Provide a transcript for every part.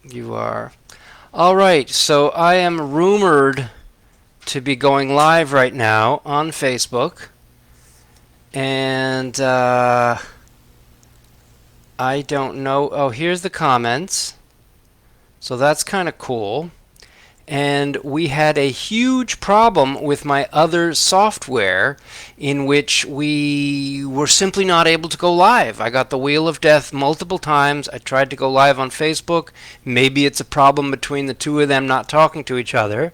You are. All right, so I am rumored to be going live right now on Facebook, and I don't know. Oh, here's the comments. So that's kind of cool. And we had a huge problem with my other software in which we were simply not able to go live. I got the Wheel of Death multiple times. I tried to go live on Facebook. Maybe it's a problem between the two of them not talking to each other.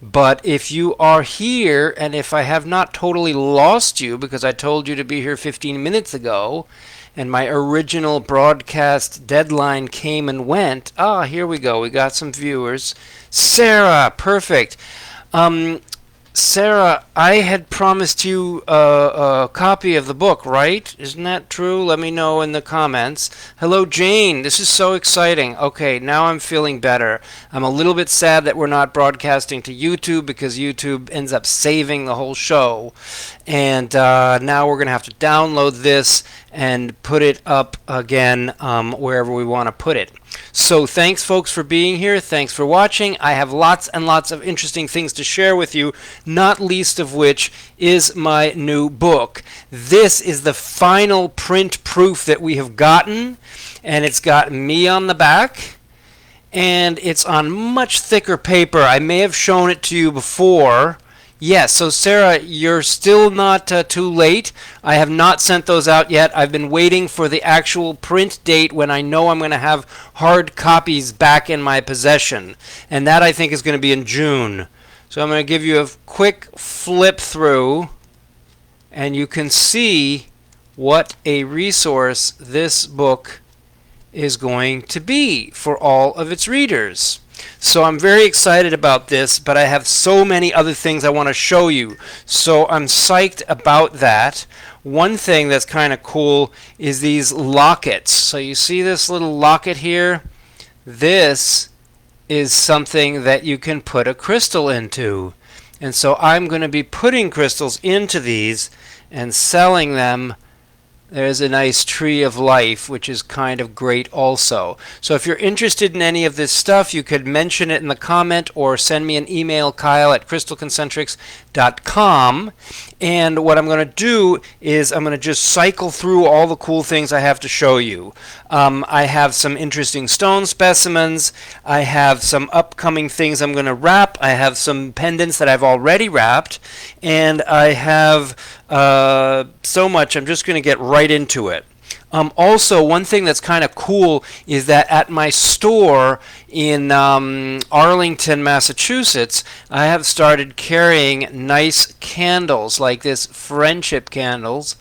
But if you are here, and if I have not totally lost you because I told you to be here 15 minutes ago, and my original broadcast deadline came and went. Ah, here we go. We got some viewers. Sarah, perfect. Um, Sarah, I had promised you a copy of the book, right? Isn't that true? Let me know in the comments. Hello, Jane. This is so exciting. Okay, now I'm feeling better. I'm a little bit sad that we're not broadcasting to YouTube because YouTube ends up saving the whole show. And now we're going to have to download this and put it up again wherever we want to put it. So thanks, folks, for being here. Thanks for watching. I have lots and lots of interesting things to share with you, not least of which is my new book. This is the final print proof that we have gotten, and it's got me on the back, and it's on much thicker paper. I may have shown it to you before. Yes, so Sarah, you're still not too late. I have not sent those out yet. I've been waiting for the actual print date when I know I'm going to have hard copies back in my possession. And that I think is going to be in June. So I'm going to give you a quick flip through, and you can see what a resource this book is going to be for all of its readers. So I'm very excited about this, but I have so many other things I want to show you. So I'm psyched about that. One thing that's kind of cool is these lockets. So you see this little locket here? This is something that you can put a crystal into. And so I'm going to be putting crystals into these and selling them. There's a nice tree of life, which is kind of great also. So if you're interested in any of this stuff, you could mention it in the comment or send me an email, kyle@crystalconcentrics.com. And what I'm going to do is I'm going to just cycle through all the cool things I have to show you. I have some interesting stone specimens. I have some upcoming things I'm going to wrap. I have some pendants that I've already wrapped. And I have so much. I'm just going to get right into it. Also, one thing that's kind of cool is that at my store in Arlington, Massachusetts, I have started carrying nice candles like this, friendship candles.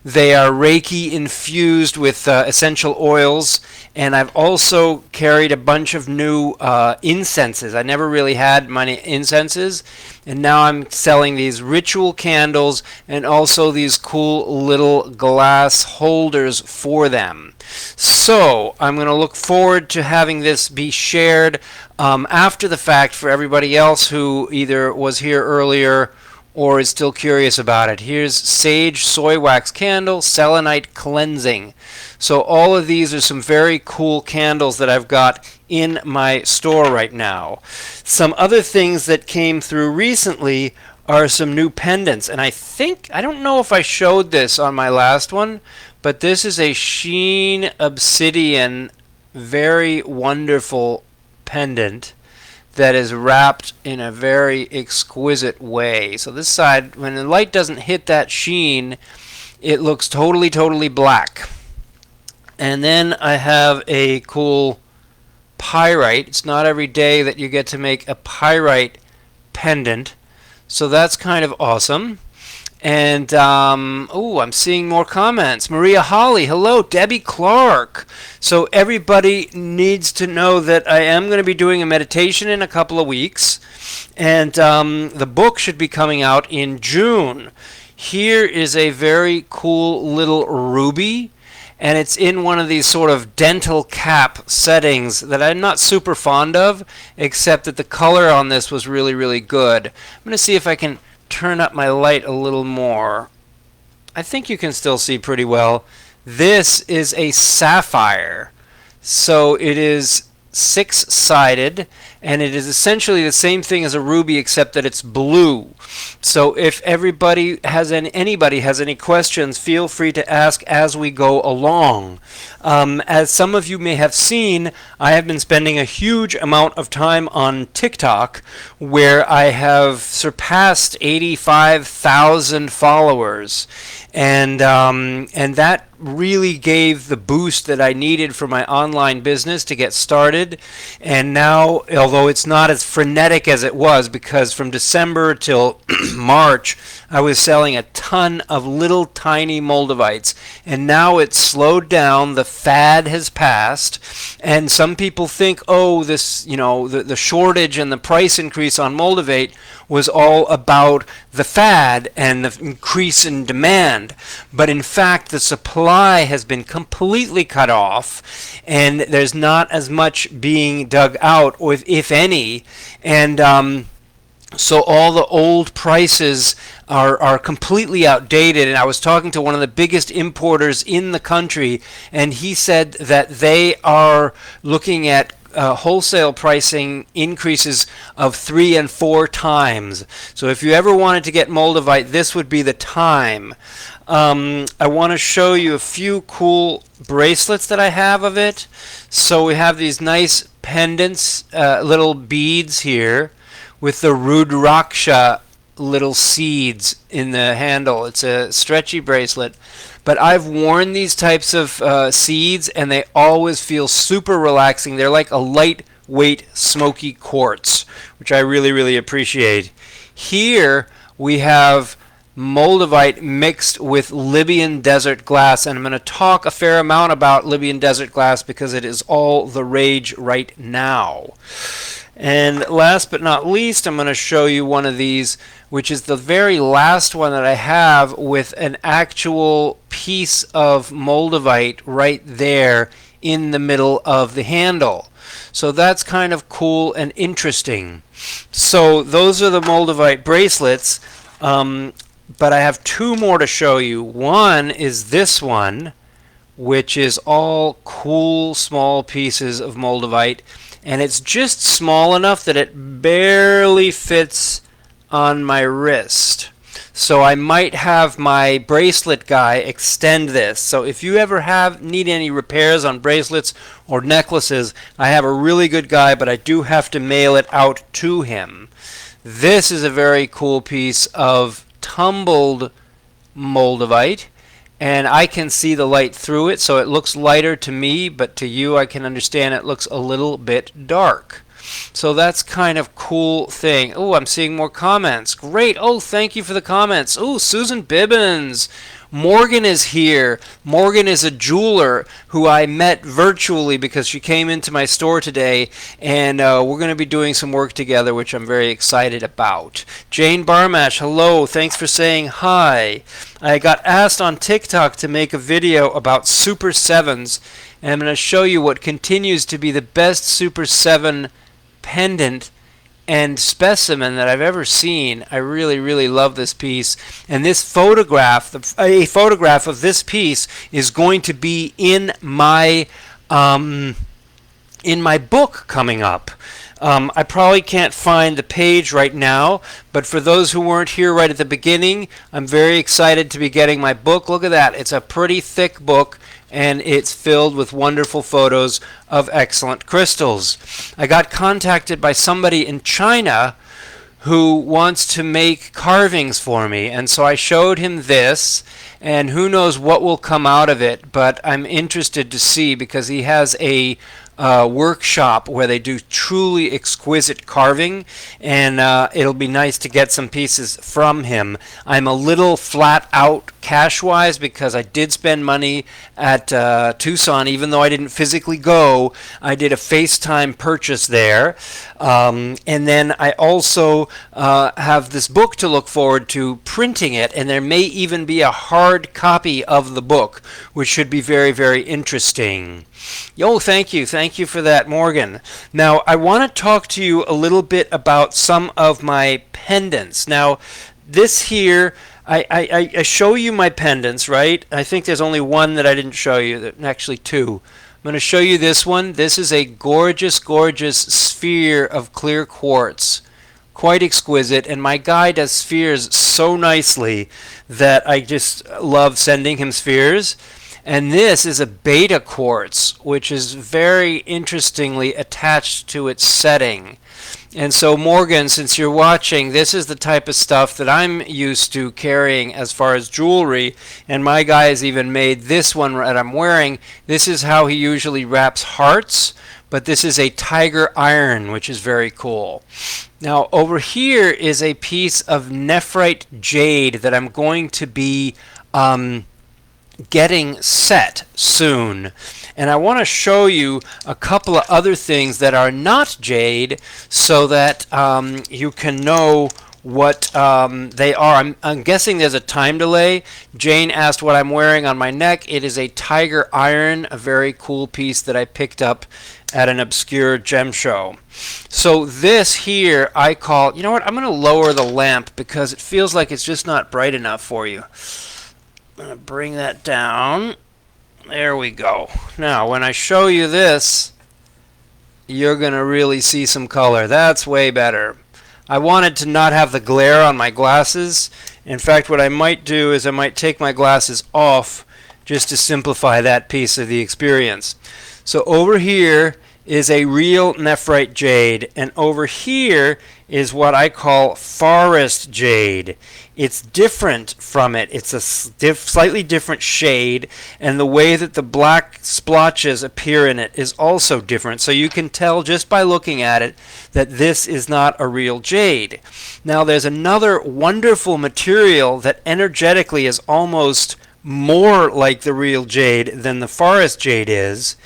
They are Reiki infused with essential oils, and I've also carried a bunch of new incenses. I never really had many incenses, and now I'm selling these ritual candles and also these cool little glass holders for them. So I'm going to look forward to having this be shared after the fact for everybody else who either was here earlier or is still curious about it. Here's Sage Soy Wax Candle, Selenite Cleansing. So all of these are some very cool candles that I've got in my store right now. Some other things that came through recently are some new pendants. And I don't know if I showed this on my last one, but this is a Sheen Obsidian, very wonderful pendant that is wrapped in a very exquisite way. So this side, when the light doesn't hit that sheen, it looks totally black. And then I have a cool pyrite. It's not every day that you get to make a pyrite pendant, so that's kind of awesome. And, I'm seeing more comments. Maria Holly, hello. Debbie Clark. So everybody needs to know that I am going to be doing a meditation in a couple of weeks. And the book should be coming out in June. Here is a very cool little ruby. And it's in one of these sort of dental cap settings that I'm not super fond of, except that the color on this was really good. I'm going to see if I can turn up my light a little more. I think you can still see pretty well. This is a sapphire. So it is six-sided, and it is essentially the same thing as a ruby except that it's blue. So if anybody has any questions, feel free to ask as we go along. As some of you may have seen, I have been spending a huge amount of time on TikTok, where I have surpassed 85,000 followers, and that really gave the boost that I needed for my online business to get started. And now, although it's not as frenetic as it was, because from December till March I was selling a ton of little tiny Moldavites, and now it's slowed down. The fad has passed, and some people think, oh, this, the shortage and the price increase on Moldavite was all about the fad and the increase in demand. But in fact, the supply has been completely cut off, and there's not as much being dug out, if any. And so all the old prices are completely outdated. And I was talking to one of the biggest importers in the country, and he said that they are looking at wholesale pricing increases of 3 and 4 times. So if you ever wanted to get Moldavite, this would be the time. I want to show you a few cool bracelets that I have of it. So we have these nice pendants, little beads here, with the Rudraksha little seeds in the handle. It's a stretchy bracelet, but I've worn these types of seeds, and they always feel super relaxing. They're like a lightweight smoky quartz, which I really, really appreciate. Here we have Moldavite mixed with Libyan desert glass, and I'm going to talk a fair amount about Libyan desert glass because it is all the rage right now. And last but not least, I'm going to show you one of these, which is the very last one that I have, with an actual piece of Moldavite right there in the middle of the handle. So that's kind of cool and interesting. So those are the Moldavite bracelets, but I have 2 more to show you. One is this one, which is all cool small pieces of Moldavite, and it's just small enough that it barely fits on my wrist. So I might have my bracelet guy extend this. So if you ever need any repairs on bracelets or necklaces, I have a really good guy, but I do have to mail it out to him. This is a very cool piece of tumbled Moldavite, and I can see the light through it, so it looks lighter to me, but to you I can understand it looks a little bit dark. So that's kind of cool thing. Oh, I'm seeing more comments. Great. Oh, thank you for the comments. Oh, Susan Bibbins. Morgan is here. Morgan is a jeweler who I met virtually because she came into my store today, and we're going to be doing some work together, which I'm very excited about. Jane Barmash, hello. Thanks for saying hi. I got asked on TikTok to make a video about Super 7s, and I'm going to show you what continues to be the best Super 7 pendant and specimen that I've ever seen. I really, really love this piece. And this photograph, a photograph of this piece, is going to be in my book coming up. I probably can't find the page right now, but for those who weren't here right at the beginning, I'm very excited to be getting my book. Look at that. It's a pretty thick book, and it's filled with wonderful photos of excellent crystals. I got contacted by somebody in China who wants to make carvings for me, and so I showed him this, and who knows what will come out of it, but I'm interested to see, because he has a workshop where they do truly exquisite carving, and it'll be nice to get some pieces from him. I'm a little flat out cash-wise because I did spend money at Tucson, even though I didn't physically go. I did a FaceTime purchase there, and then I also have this book to look forward to printing it, and there may even be a hard copy of the book, which should be very, very interesting. Yo, thank you for that, Morgan. Now, I want to talk to you a little bit about some of my pendants. Now, this here, I show you my pendants, right? I think there's only one that I didn't show you, actually 2. I'm going to show you this one. This is a gorgeous, gorgeous sphere of clear quartz. Quite exquisite, and my guy does spheres so nicely that I just love sending him spheres. And this is a beta quartz, which is very interestingly attached to its setting. And so Morgan, since you're watching, this is the type of stuff that I'm used to carrying as far as jewelry, and my guy has even made this one that I'm wearing. This is how he usually wraps hearts, but this is a tiger iron, which is very cool. Now over here is a piece of nephrite jade that I'm going to be getting set soon. And I want to show you a couple of other things that are not jade so that you can know what they are. I'm guessing there's a time delay. Jane asked what I'm wearing on my neck. It is a tiger iron, a very cool piece that I picked up at an obscure gem show. So this here I call, you know what, I'm going to lower the lamp because it feels like it's just not bright enough for you. I'm going to bring that down. There we go. Now, when I show you this, you're going to really see some color. That's way better. I wanted to not have the glare on my glasses. In fact, what I might do is I might take my glasses off just to simplify that piece of the experience. So over here is a real nephrite jade, and over here is what I call forest jade. It's different from it. It's a slightly different shade, and the way that the black splotches appear in it is also different. So you can tell just by looking at it that this is not a real jade. Now there's another wonderful material that energetically is almost more like the real jade than the forest jade is,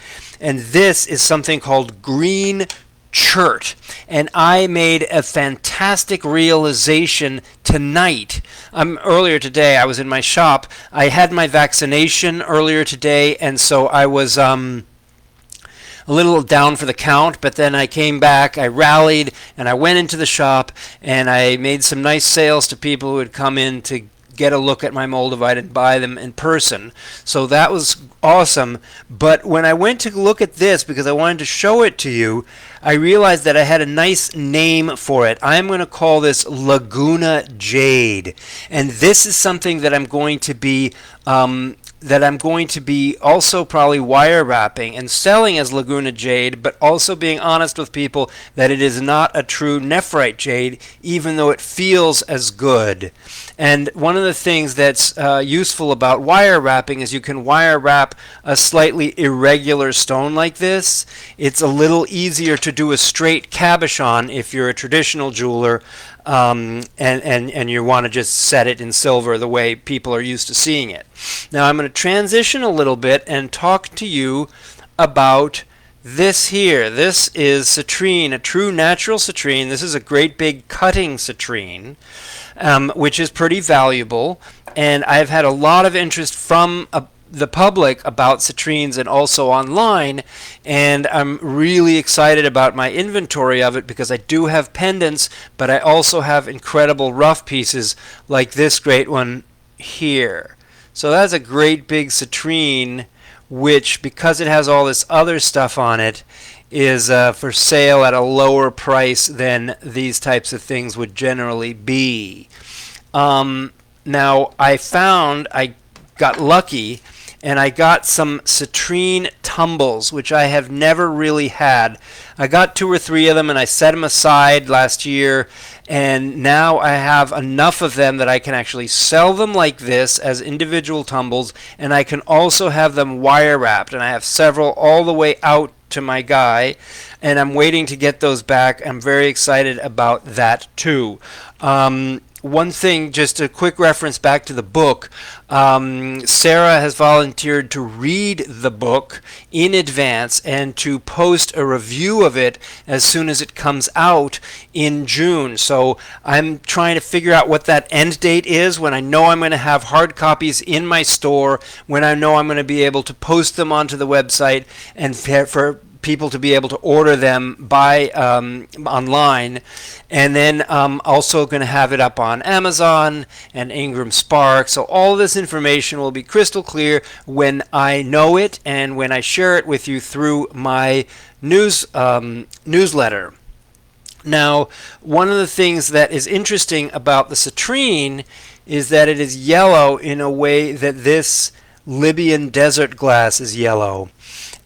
and this is something called green chert. And I made a fantastic realization tonight. Earlier today, I was in my shop. I had my vaccination earlier today, and so I was a little down for the count, but then I came back, I rallied, and I went into the shop, and I made some nice sales to people who had come in to get a look at my Moldavite and buy them in person. So that was awesome. But when I went to look at this, because I wanted to show it to you, I realized that I had a nice name for it. I'm going to call this Laguna Jade. And this is something that I'm going to be also probably wire wrapping and selling as Laguna Jade, but also being honest with people that it is not a true nephrite jade, even though it feels as good. And one of the things that's useful about wire wrapping is you can wire wrap a slightly irregular stone like this. It's a little easier to do a straight cabochon if you're a traditional jeweler, and you want to just set it in silver the way people are used to seeing it. Now I'm going to transition a little bit and talk to you about this here. This is citrine, a true natural citrine. This is a great big cutting citrine, which is pretty valuable, and I've had a lot of interest from the public about citrines and also online, and I'm really excited about my inventory of it because I do have pendants, but I also have incredible rough pieces like this great one here. So that's a great big citrine, which, because it has all this other stuff on it, is for sale at a lower price than these types of things would generally be. Now I got lucky, and I got some citrine tumbles, which I have never really had. I got 2 or 3 of them, and I set them aside last year, and now I have enough of them that I can actually sell them like this as individual tumbles, and I can also have them wire wrapped, and I have several all the way out to my guy, and I'm waiting to get those back. I'm very excited about that too. One thing, just a quick reference back to the book, Sarah has volunteered to read the book in advance and to post a review of it as soon as it comes out in June. So I'm trying to figure out what that end date is, when I know I'm going to have hard copies in my store, when I know I'm going to be able to post them onto the website, and for people to be able to order them by online. And then also going to have it up on Amazon and Ingram Spark. So all this information will be crystal clear when I know it and when I share it with you through my newsletter. Now, one of the things that is interesting about the citrine is that it is yellow in a way that this Libyan desert glass is yellow.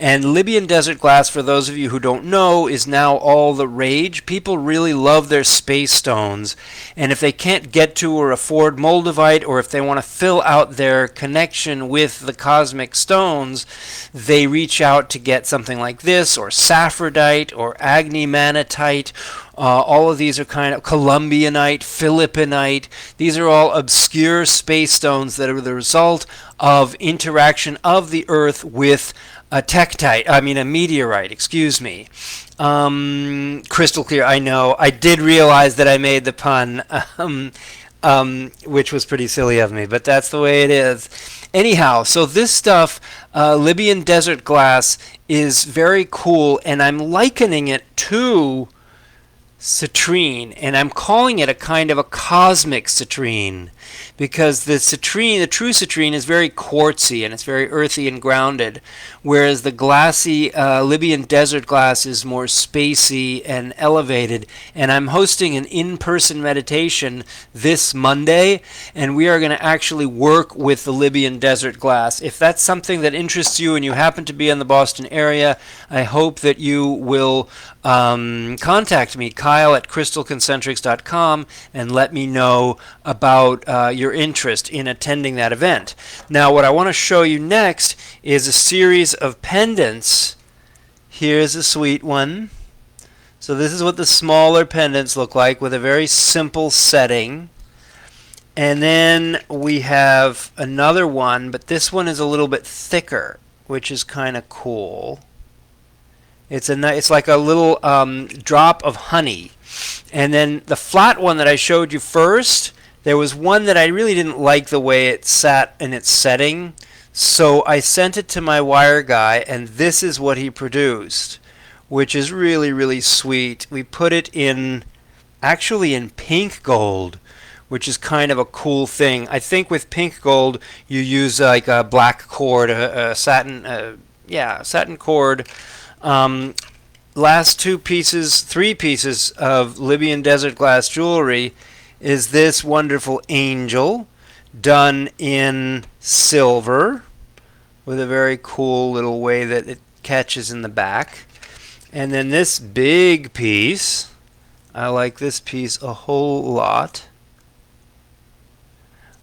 And Libyan desert glass, for those of you who don't know, is now all the rage. People really love their space stones. And if they can't get to or afford Moldavite, or if they want to fill out their connection with the cosmic stones, they reach out to get something like this, or Saphrodite, or Agni-Manatite. All of these are kind of Columbianite, Philippinite. These are all obscure space stones that are the result of interaction of the Earth with a meteorite, excuse me. Crystal clear, I know. I did realize that I made the pun, which was pretty silly of me, but that's the way it is. Anyhow, so this stuff, Libyan desert glass, is very cool, and I'm likening it to citrine, and I'm calling it a kind of a cosmic citrine, because the true citrine, is very quartzy and it's very earthy and grounded, whereas the glassy Libyan desert glass is more spacey and elevated. And I'm hosting an in-person meditation this Monday, and we are going to actually work with the Libyan desert glass. If that's something that interests you and you happen to be in the Boston area, I hope that you will contact me, Kyle at crystalconcentrics.com, and let me know about your interest in attending that event. Now, what I want to show you next is a series of pendants. Here's a sweet one. So this is what the smaller pendants look like, with a very simple setting. And then we have another one, but this one is a little bit thicker, which is kind of cool. It's like a little drop of honey. And then the flat one that I showed you first, there was one that I really didn't like the way it sat in its setting, so I sent it to my wire guy, and this is what he produced, which is really, really sweet. We put it actually in pink gold, which is kind of a cool thing. I think with pink gold you use like a black cord, a satin cord. Last three pieces of Libyan desert glass jewelry is this wonderful angel done in silver with a very cool little way that it catches in the back. And then this big piece, I like this piece a whole lot.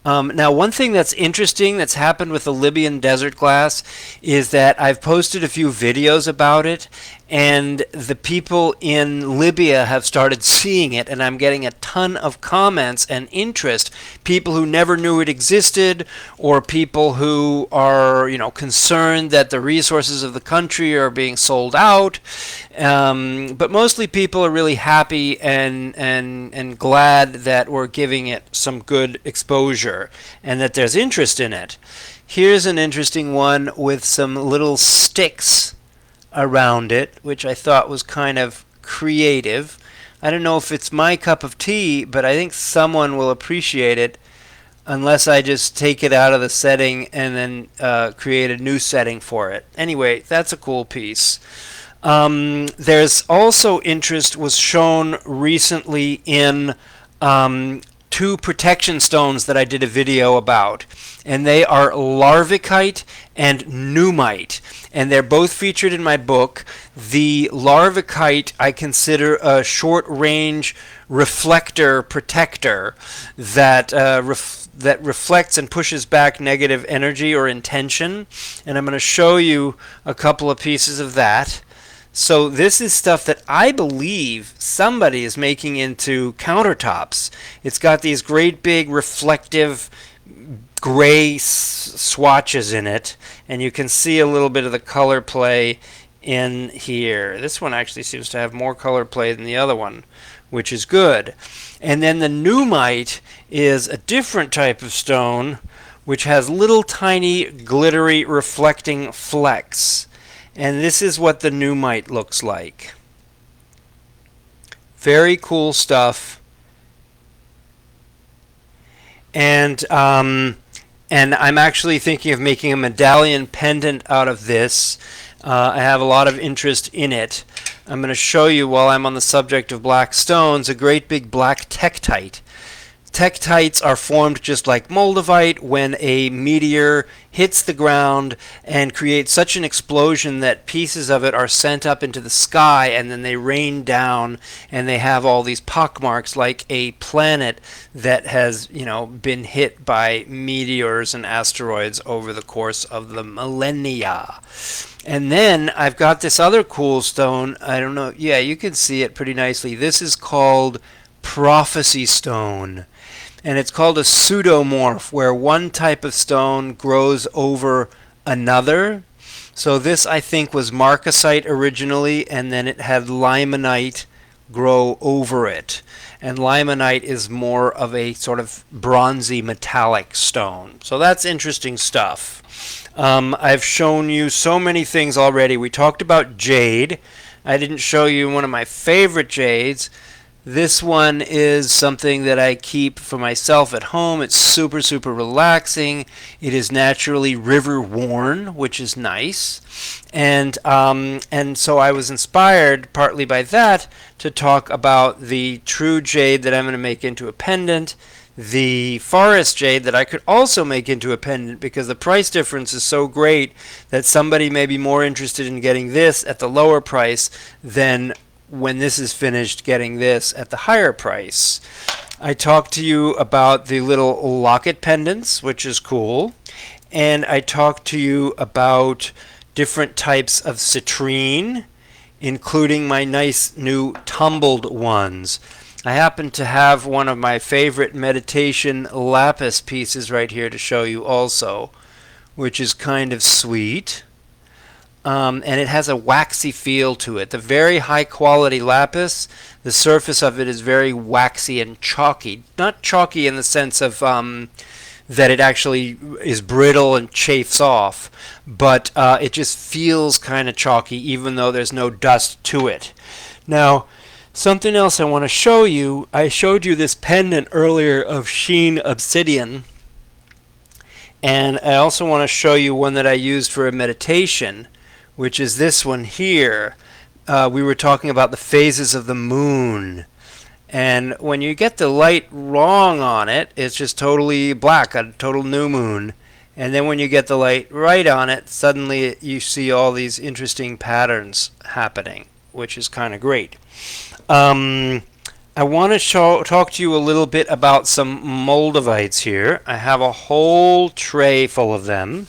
Now, one thing that's interesting that's happened with the Libyan desert glass is that I've posted a few videos about it, and the people in Libya have started seeing it, and I'm getting a ton of comments and interest. People who never knew it existed, or people who are, concerned that the resources of the country are being sold out. But mostly people are really happy and glad that we're giving it some good exposure and that there's interest in it. Here's an interesting one with some little sticks around it, which I thought was kind of creative. I don't know if it's my cup of tea, but I think someone will appreciate it, unless I just take it out of the setting and then create a new setting for it. Anyway, that's a cool piece. There's also interest was shown recently in two protection stones that I did a video about, and they are Larvikite and Numite, and they're both featured in my book. The Larvikite I consider a short-range reflector protector that reflects and pushes back negative energy or intention, and I'm going to show you a couple of pieces of that. So this is stuff that I believe somebody is making into countertops. It's got these great big reflective gray swatches in it, and you can see a little bit of the color play in here. This one actually seems to have more color play than the other one, which is good. And then the Numite is a different type of stone which has little tiny glittery reflecting flecks. And this is what the Numite looks like. Very cool stuff. And I'm actually thinking of making a medallion pendant out of this. I have a lot of interest in it. I'm going to show you, while I'm on the subject of black stones, a great big black tektite. Tektites are formed just like moldavite when a meteor hits the ground and creates such an explosion that pieces of it are sent up into the sky, and then they rain down, and they have all these pockmarks like a planet that has, been hit by meteors and asteroids over the course of the millennia. And then I've got this other cool stone. I don't know. Yeah, you can see it pretty nicely. This is called Prophecy Stone. And it's called a pseudomorph, where one type of stone grows over another. So this, I think, was marcasite originally, and then it had limonite grow over it. And limonite is more of a sort of bronzy metallic stone. So that's interesting stuff. I've shown you so many things already. We talked about jade. I didn't show you one of my favorite jades. This one is something that I keep for myself at home. It's super, super relaxing. It is naturally river worn, which is nice. And so I was inspired partly by that to talk about the true jade that I'm going to make into a pendant, the forest jade that I could also make into a pendant, because the price difference is so great that somebody may be more interested in getting this at the lower price than, when this is finished, getting this at the higher price. I talked to you about the little locket pendants, which is cool, and I talked to you about different types of citrine, including my nice new tumbled ones. I happen to have one of my favorite meditation lapis pieces right here to show you also, which is kind of sweet. And it has a waxy feel to it. The very high quality lapis, the surface of it is very waxy and chalky. Not chalky in the sense of that it actually is brittle and chafes off, but it just feels kind of chalky even though there's no dust to it. Now, something else I want to show you, I showed you this pendant earlier of sheen obsidian, and I also want to show you one that I used for a meditation, which is this one here. We were talking about the phases of the moon, and when you get the light wrong on it, it's just totally black, a total new moon. And then when you get the light right on it, suddenly you see all these interesting patterns happening, which is kind of great. I want to talk to you a little bit about some moldavites here. I have a whole tray full of them.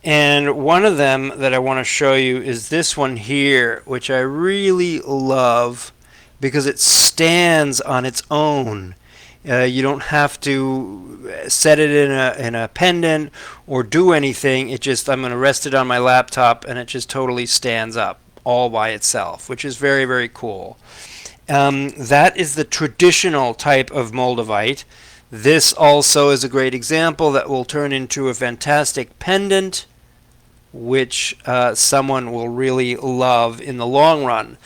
And one of them that I want to show you is this one here, which I really love because it stands on its own. You don't have to set it in a pendant or do anything. It just, I'm going to rest it on my laptop and it just totally stands up all by itself, which is very, very cool. That is the traditional type of moldavite. This also is a great example that will turn into a fantastic pendant, which someone will really love in the long run.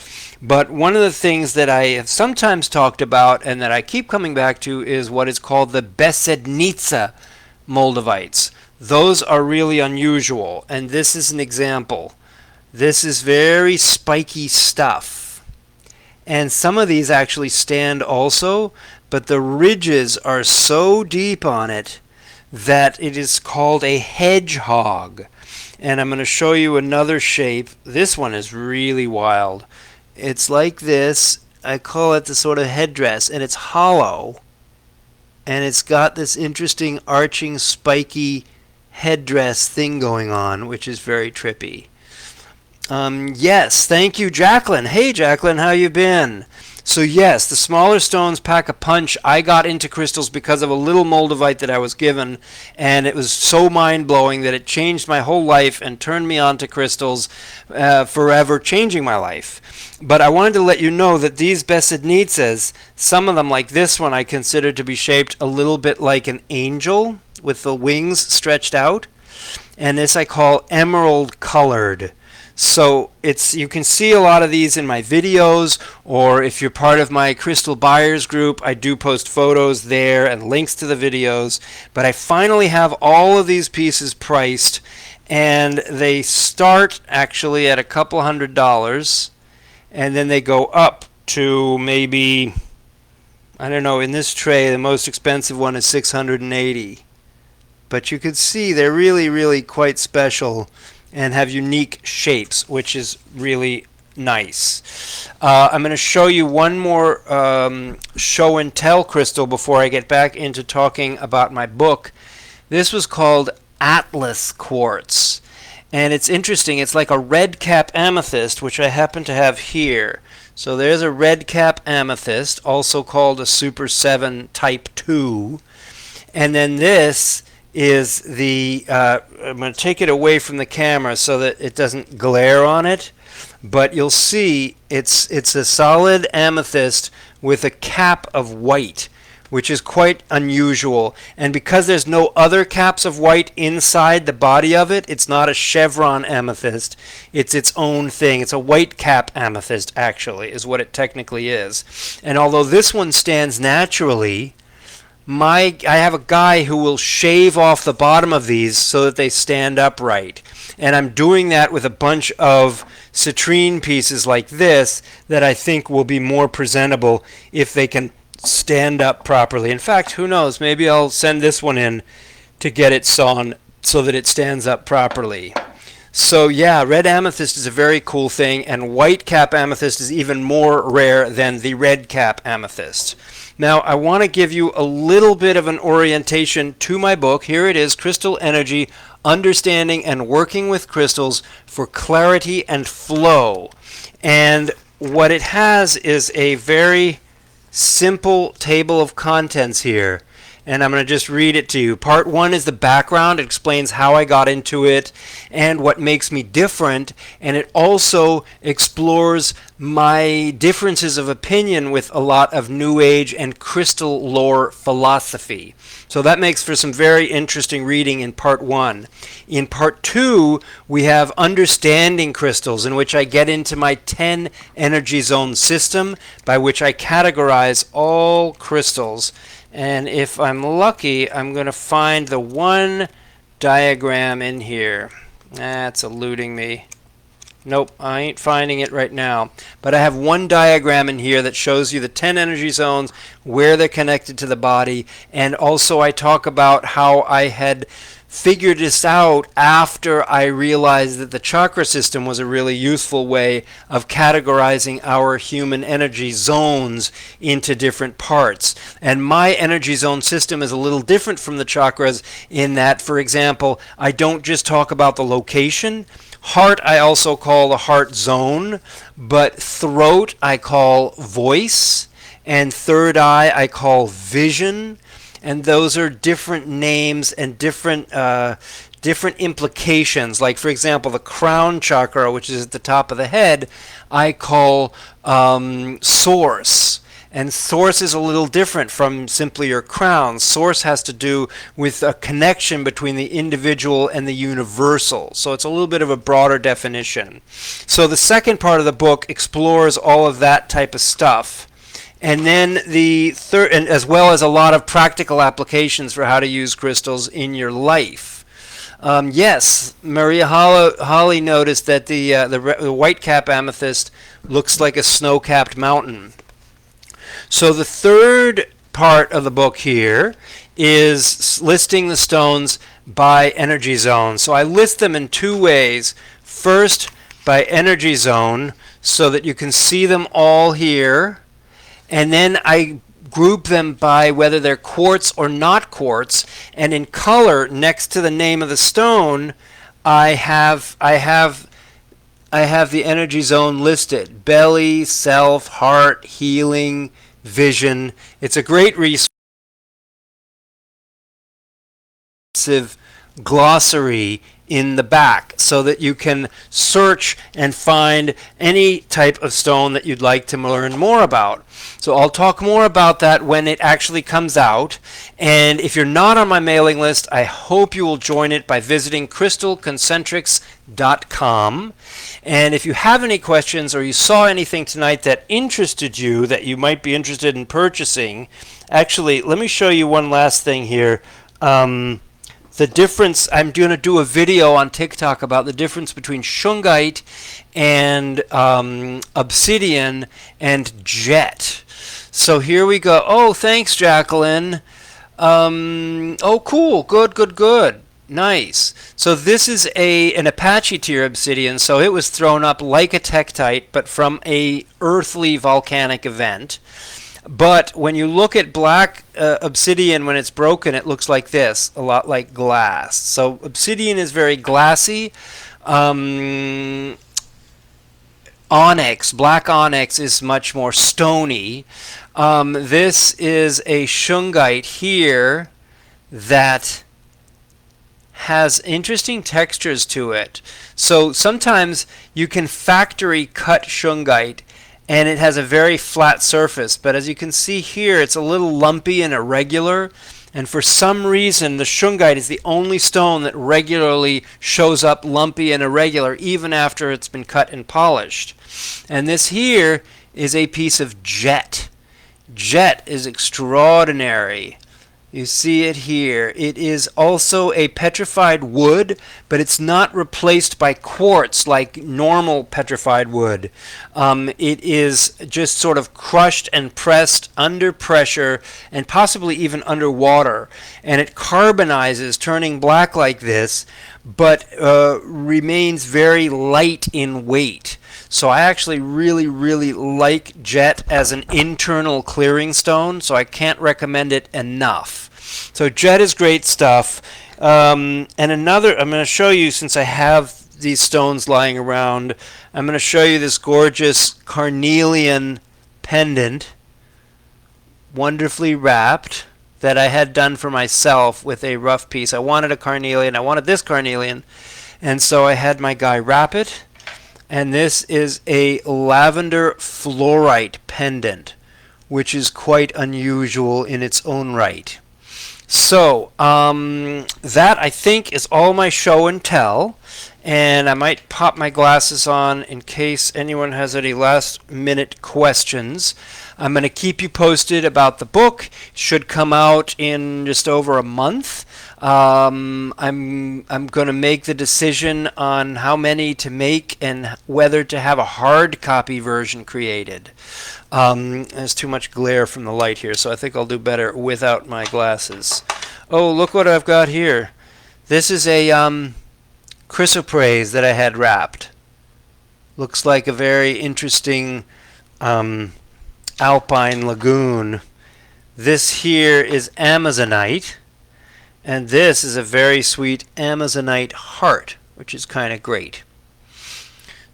But one of the things that I have sometimes talked about and that I keep coming back to is what is called the Besednitsa moldavites. Those are really unusual, and this is an example. This is very spiky stuff. And some of these actually stand also, but the ridges are so deep on it that it is called a hedgehog. And I'm going to show you another shape. This one is really wild. It's like this. I call it the sort of headdress, and it's hollow. And it's got this interesting arching spiky headdress thing going on, which is very trippy. Yes, thank you, Jacqueline. Hey, Jacqueline, how you been? So yes, the smaller stones pack a punch. I got into crystals because of a little moldavite that I was given, and it was so mind-blowing that it changed my whole life and turned me on to crystals, forever changing my life. But I wanted to let you know that these Besednitsas, some of them like this one, I consider to be shaped a little bit like an angel with the wings stretched out, and this I call emerald colored. So you can see a lot of these in my videos, or if you're part of my crystal buyers group, I do post photos there and links to the videos. But I finally have all of these pieces priced, and they start actually at a couple $100, and then they go up to maybe, I don't know, in this tray the most expensive one is $680. But you can see they're really, really quite special and have unique shapes, which is really nice. I'm going to show you one more show and tell crystal before I get back into talking about my book. This was called Atlas Quartz, and it's interesting. It's like a red cap amethyst, which I happen to have here. So there's a red cap amethyst, also called a Super 7 Type 2, and then this is the, I'm going to take it away from the camera so that it doesn't glare on it, but you'll see it's a solid amethyst with a cap of white, which is quite unusual. And because there's no other caps of white inside the body of it, it's not a chevron amethyst, it's its own thing. It's a white cap amethyst, actually, is what it technically is. And although this one stands naturally, I have a guy who will shave off the bottom of these so that they stand upright. And I'm doing that with a bunch of citrine pieces like this that I think will be more presentable if they can stand up properly. In fact, who knows, maybe I'll send this one in to get it sawn so that it stands up properly. So yeah, red amethyst is a very cool thing, and white cap amethyst is even more rare than the red cap amethyst. Now, I want to give you a little bit of an orientation to my book. Here it is, Crystal Energy, Understanding and Working with Crystals for Clarity and Flow. And what it has is a very simple table of contents here. And I'm going to just read it to you. Part 1 is the background. It explains how I got into it and what makes me different. And it also explores my differences of opinion with a lot of New Age and crystal lore philosophy. So that makes for some very interesting reading in Part 1. In Part 2, we have Understanding Crystals, in which I get into my 10 energy zone system, by which I categorize all crystals. And if I'm lucky, I'm going to find the one diagram in here. That's eluding me. Nope, I ain't finding it right now. But I have one diagram in here that shows you the 10 energy zones, where they're connected to the body, and also I talk about how I had figured this out after I realized that the chakra system was a really useful way of categorizing our human energy zones into different parts. And my energy zone system is a little different from the chakras in that, for example, I don't just talk about the location. Heart I also call the heart zone, but throat I call voice, and third eye I call vision. And those are different names and different implications. Like, for example, the crown chakra, which is at the top of the head, I call source. And source is a little different from simply your crown. Source has to do with a connection between the individual and the universal. So it's a little bit of a broader definition. So the second part of the book explores all of that type of stuff. And then the third, and as well as a lot of practical applications for how to use crystals in your life. Yes, Maria Holly noticed that the white cap amethyst looks like a snow-capped mountain. So the third part of the book here is listing the stones by energy zone. So I list them in two ways. First, by energy zone, so that you can see them all here. And then I group them by whether they're quartz or not quartz. And in color, next to the name of the stone, I have the energy zone listed: belly, self, heart, healing, vision. It's a great resource glossary in the back so that you can search and find any type of stone that you'd like to learn more about. So I'll talk more about that when it actually comes out. And if you're not on my mailing list, I hope you will join it by visiting crystalconcentrics.com. And if you have any questions or you saw anything tonight that interested you, that you might be interested in purchasing, actually, let me show you one last thing here. The difference, I'm going to do a video on TikTok about the difference between shungite and obsidian and jet. So here we go. Oh, thanks, Jacqueline. Oh, cool. Good. Nice. So this is an Apache tier obsidian, so it was thrown up like a tektite, but from a earthly volcanic event. But when you look at black obsidian, when it's broken, it looks like this, a lot like glass. So obsidian is very glassy. Onyx, black onyx, is much more stony. This is a shungite here that has interesting textures to it. So sometimes you can factory cut shungite and it has a very flat surface, but as you can see here, it's a little lumpy and irregular, and for some reason the shungite is the only stone that regularly shows up lumpy and irregular even after it's been cut and polished. And this here is a piece of jet. Jet is extraordinary. You see it here. It is also a petrified wood, but it's not replaced by quartz like normal petrified wood. It is just sort of crushed and pressed under pressure and possibly even underwater. And it carbonizes, turning black like this, but remains very light in weight. So I actually really like jet as an internal clearing stone, so I can't recommend it enough. So jet is great stuff. And another, I'm going to show you, since I have these stones lying around, I'm going to show you this gorgeous carnelian pendant, wonderfully wrapped, that I had done for myself with a rough piece. I wanted a carnelian. I wanted this carnelian, and so I had my guy wrap it. And this is a lavender fluorite pendant, which is quite unusual in its own right. So that, I think, is all my show and tell. And I might pop my glasses on in case anyone has any last minute questions. I'm going to keep you posted about the book. It should come out in just over a month. I'm going to make the decision on how many to make and whether to have a hard copy version created. There's too much glare from the light here, so I think I'll do better without my glasses. Oh, look what I've got here. This is a chrysoprase that I had wrapped. Looks like a very interesting alpine lagoon. This here is amazonite. And this is a very sweet amazonite heart, which is kind of great.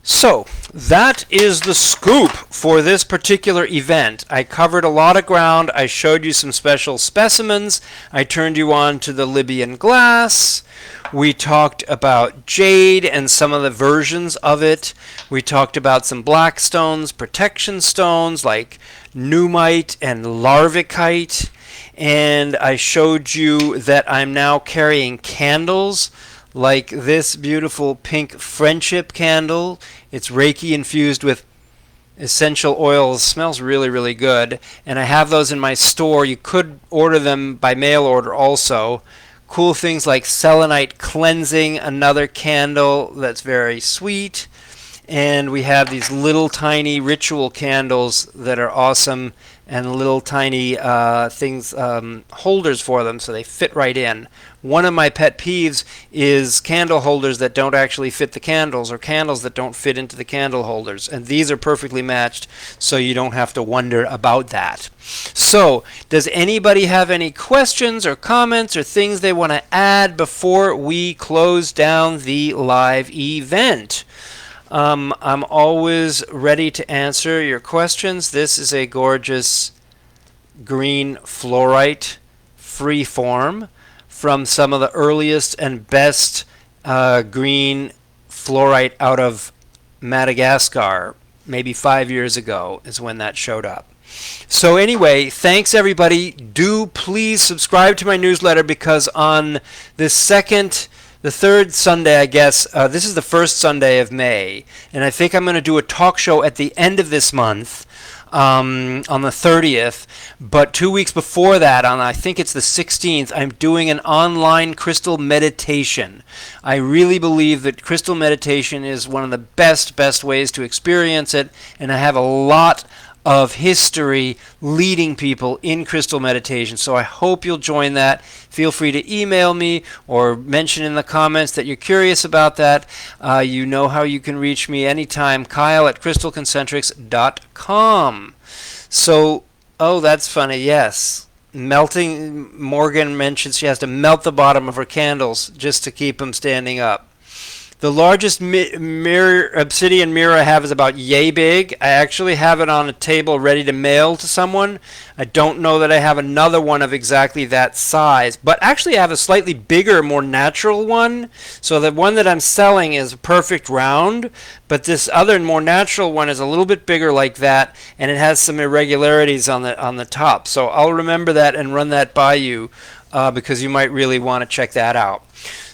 So, that is the scoop for this particular event. I covered a lot of ground. I showed you some special specimens. I turned you on to the Libyan glass. We talked about jade and some of the versions of it. We talked about some black stones, protection stones like pneumite and larvikite. And I showed you that I'm now carrying candles like this beautiful pink friendship candle. It's Reiki infused with essential oils. It smells really good. And I have those in my store. You could order them by mail order also. Cool things like selenite cleansing, another candle that's very sweet. And we have these little tiny ritual candles that are awesome, and little tiny holders for them so they fit right in. One of my pet peeves is candle holders that don't actually fit the candles, or candles that don't fit into the candle holders, and these are perfectly matched, so you don't have to wonder about that. So, does anybody have any questions or comments or things they want to add before we close down the live event? I'm always ready to answer your questions. This is a gorgeous green fluorite freeform from some of the earliest and best green fluorite out of Madagascar. Maybe 5 years ago is when that showed up. So anyway, thanks everybody. Do please subscribe to my newsletter, because on the third Sunday, I guess, this is the first Sunday of May, and I think I'm going to do a talk show at the end of this month, on the 30th, but 2 weeks before that, on I think it's the 16th, I'm doing an online crystal meditation. I really believe that crystal meditation is one of the best ways to experience it, and I have a lot of history leading people in crystal meditation. So I hope you'll join that. Feel free to email me or mention in the comments that you're curious about that. You know how you can reach me anytime, Kyle@crystalconcentrics.com. So, oh, that's funny, yes. Morgan mentions she has to melt the bottom of her candles just to keep them standing up. The largest obsidian mirror I have is about yay big. I actually have it on a table ready to mail to someone. I don't know that I have another one of exactly that size, but actually I have a slightly bigger, more natural one. So the one that I'm selling is a perfect round, but this other more natural one is a little bit bigger like that, and it has some irregularities on the top. So I'll remember that and run that by you, because you might really want to check that out.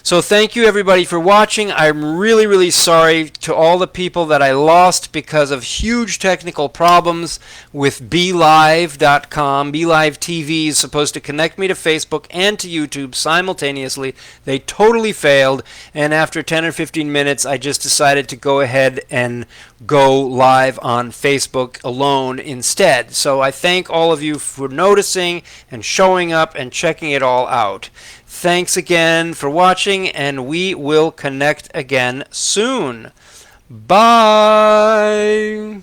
So thank you everybody for watching. I'm really sorry to all the people that I lost because of huge technical problems with BeLive.com. BeLive TV is supposed to connect me to Facebook and to YouTube simultaneously. They totally failed, and after 10 or 15 minutes I just decided to go ahead and go live on Facebook alone instead. So I thank all of you for noticing and showing up and checking it all out. Thanks again for watching, and we will connect again soon. Bye!